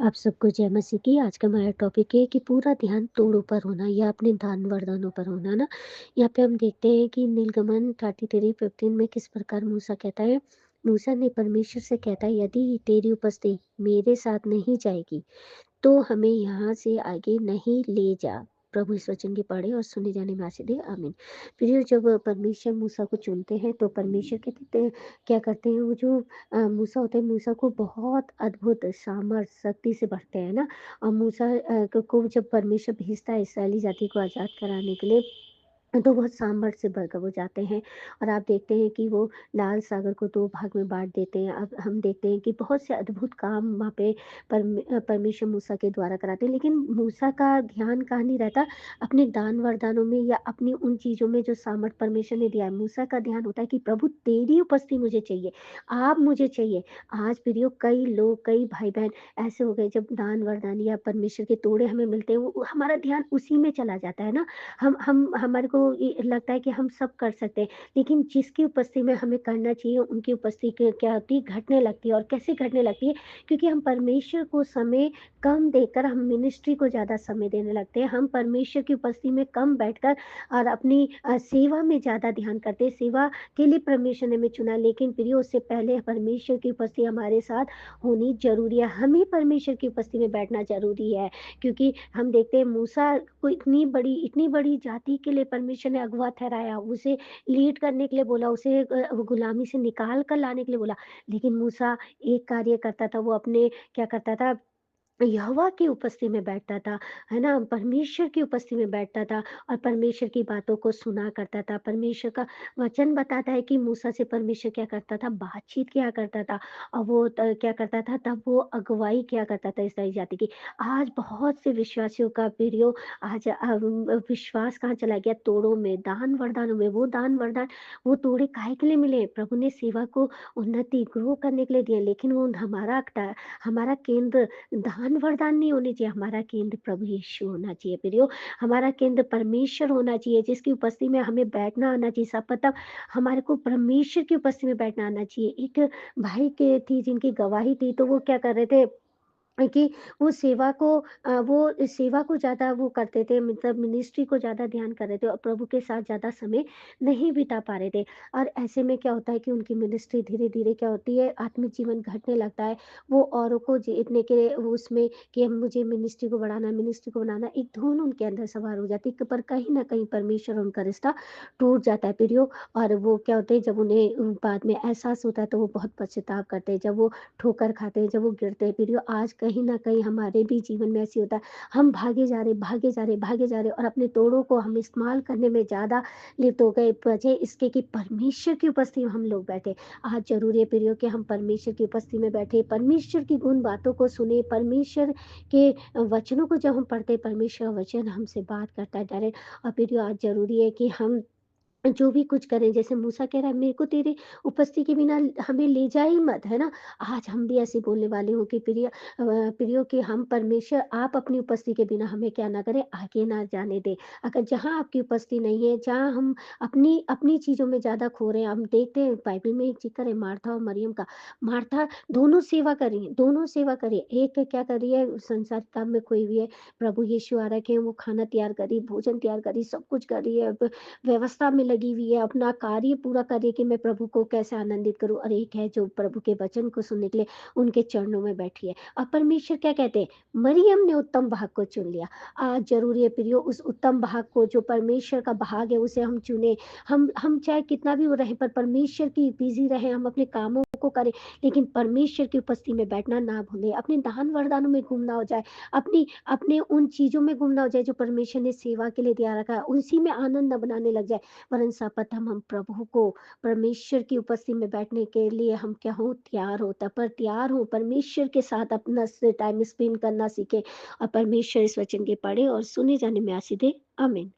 आप सबको जय मसीह की। आज का हमारा टॉपिक है कि पूरा ध्यान तोड़ों पर होना या अपने दान वरदानों पर होना ना। यहाँ पे हम देखते हैं कि नीलगमन 33:15 में किस प्रकार मूसा कहता है। मूसा ने परमेश्वर से कहता है, यदि तेरी उपस्थिति मेरे साथ नहीं जाएगी तो हमें यहाँ से आगे नहीं ले जा। प्रभु इस वचन की पढ़े और सुने जाने में आशीष दे। आमीन। फिर जब परमेश्वर मूसा को चुनते हैं तो परमेश्वर के कहते हैं क्या करते हैं, वो जो मूसा होते हैं, मूसा को बहुत अद्भुत सामर्थ शक्ति से भरते हैं ना। और मूसा को जब परमेश्वर भेजता है इसराइली जाति को आज़ाद कराने के लिए, तो बहुत सामर्थ्य से भरकर वो जाते हैं। और आप देखते हैं कि वो लाल सागर को 2 भाग में बाँट देते हैं। अब हम देखते हैं कि बहुत से अद्भुत काम वहाँ पे परमेश्वर मूसा के द्वारा कराते हैं। लेकिन मूसा का ध्यान कहाँ नहीं रहता, अपने दान वरदानों में या अपनी उन चीज़ों में जो सामर्थ परमेश्वर ने दिया है। मूसा का ध्यान होता है कि प्रभु तेरी उपस्थिति मुझे चाहिए, आप मुझे चाहिए। आज प्रियो कई लोग, कई भाई-बहन ऐसे हो गए, जब दान वरदान या परमेश्वर के तोड़े हमें मिलते हैं, वो हमारा ध्यान उसी में चला जाता है ना। हम हमारे को ये लगता है कि हम सब कर सकते हैं, लेकिन जिसकी उपस्थिति में हमें करना चाहिए, उनकी उपस्थिति क्या होती है, घटने लगती है। और कैसे घटने लगती है? क्योंकि हम परमेश्वर को समय कम देकर हम मिनिस्ट्री को ज़्यादा समय देने लगते हैं। हम परमेश्वर की उपस्थिति में कम बैठकर और अपनी सेवा में ज़्यादा ध्यान करते हैं। सेवा के लिए परमेश्वर ने हमें चुना, लेकिन प्रियो उससे पहले परमेश्वर की उपस्थिति हमारे साथ होनी ज़रूरी है। हमें परमेश्वर की उपस्थिति में बैठना ज़रूरी है, क्योंकि हम देखते हैं मूसा को इतनी बड़ी जाति के लिए परमेश्वर ने अगुवा ठहराया, उसे लीड करने के लिए बोला, उसे गुलामी से निकाल कर लाने के लिए बोला। लेकिन मूसा एक कार्य करता था, वो अपने क्या करता था, यहोवा की उपस्थिति में बैठता था, है ना? परमेश्वर की उपस्थिति में बैठता था और परमेश्वर की बातों को सुना करता था। परमेश्वर का वचन बताता है कि मूसा से परमेश्वर क्या करता था, बातचीत किया करता था। और वो क्या करता था, तब वो अगुवाई किया करता था इस्राएली जाति की। आज बहुत से विश्वासियों का प्रियो, आज विश्वास कहाँ चला गया? तोड़ों में, दान वरदानों में। वो दान वरदान, वो तोड़े काहे के लिए मिले? प्रभु ने सेवा को उन्नति, ग्रो करने के लिए दिए, लेकिन वो हमारा केंद्र दान वरदान नहीं होने चाहिए। हमारा केंद्र प्रभु यीशु होना चाहिए प्रियो। हमारा केंद्र परमेश्वर होना चाहिए, जिसकी उपस्थिति में हमें बैठना आना चाहिए। सब मतलब हमारे को परमेश्वर की उपस्थिति में बैठना आना चाहिए। एक भाई के थी जिनकी गवाही थी, तो वो क्या कर रहे थे कि वो सेवा को ज़्यादा वो करते थे, मतलब मिनिस्ट्री को ज़्यादा ध्यान कर रहे थे और प्रभु के साथ ज़्यादा समय नहीं बिता पा रहे थे। और ऐसे में क्या होता है कि उनकी मिनिस्ट्री धीरे-धीरे क्या होती है, आत्मिक जीवन घटने लगता है। वो औरों को जीतने के वो उसमें कि अब मुझे मिनिस्ट्री को बढ़ाना है, मिनिस्ट्री को बनाना है, एक धुन उनके अंदर सवार हो जाती है, पर कहीं न कहीं परमेश्वर और उनका रिश्ता टूट जाता है प्रियो। और वो क्या होते हैं, जब उन्हें बाद में एहसास होता है तो वो बहुत पश्चाताप करते हैं। जब वो ठोकर खाते हैं, जब वो गिरते हैं प्रियो, आज कहीं न कहीं हमारे भी जीवन में ऐसे होता है। हम भागे जा रहे, भागे जा रहे, भागे जा रहे और अपने तोड़ों को हम इस्तेमाल करने में ज़्यादा लिप्त हो गए, बजाए इसके कि परमेश्वर की उपस्थिति में हम लोग बैठे। आज ज़रूरी है प्रियो कि हम परमेश्वर की उपस्थिति में बैठे, परमेश्वर की उन बातों को सुने, परमेश्वर के वचनों को जब हम पढ़ते हैं, परमेश्वर का वचन हमसे बात करता है डायरेक्ट। और प्रियो आज ज़रूरी है कि हम जो भी कुछ करें, जैसे मूसा कह रहा है, मेरे को तेरी उपस्थिति के बिना हमें ले जा ही मत, है ना? आज हम भी ऐसे बोलने वाले हों कि प्रियो कि हम परमेश्वर, आप अपनी उपस्थिति के बिना हमें क्या ना करें, आगे ना जाने दें। अगर जहाँ आपकी उपस्थिति नहीं है, जहाँ हम अपनी अपनी चीज़ों में ज़्यादा खो रहे हैं, हम देखते हैं बाइबल में एक ज़िक्र है मार्था और मरियम का। मार्था दोनों सेवा कर रही है। एक क्या कर रही है, संसार काम में खोई हुई है, प्रभु यीशु आ रखे हैं, वो खाना तैयार कर रही, भोजन तैयार कर रही, सब कुछ कर रही है, व्यवस्था में लगी हुई है, अपना कार्य पूरा कर रही है कि मैं प्रभु को कैसे आनंदित करूँ। और एक है जो प्रभु के वचन को सुनने के लिए उनके चरणों में बैठी है। और परमेश्वर क्या कहते हैं, मरियम ने उत्तम भाग को चुन लिया। आज ज़रूरी है प्रियो, उस उत्तम भाग को, जो परमेश्वर का भाग है, उसे हम चुनें। हम चाहे कितना भी वो रहें, पर परमेश्वर की बिज़ी रहें, हम अपने कामों को करें, लेकिन परमेश्वर की उपस्थिति में बैठना ना भूलें। अपने दान वरदानों में गुम ना हो जाए, अपने उन चीज़ों में गुम ना हो जाए जो परमेश्वर ने सेवा के लिए दिया रखा है, उसी में आनंद ना बनाने लग जाए। वरन सर्वप्रथम हम प्रभु को, परमेश्वर की उपस्थिति में बैठने के लिए हम क्या हों, तैयार हों, तत्पर तैयार हों, परमेश्वर के साथ अपना टाइम स्पेंड करना सीखें और परमेश्वर इस वचन के पढ़े और सुने जाने में आशीष दे। आमीन।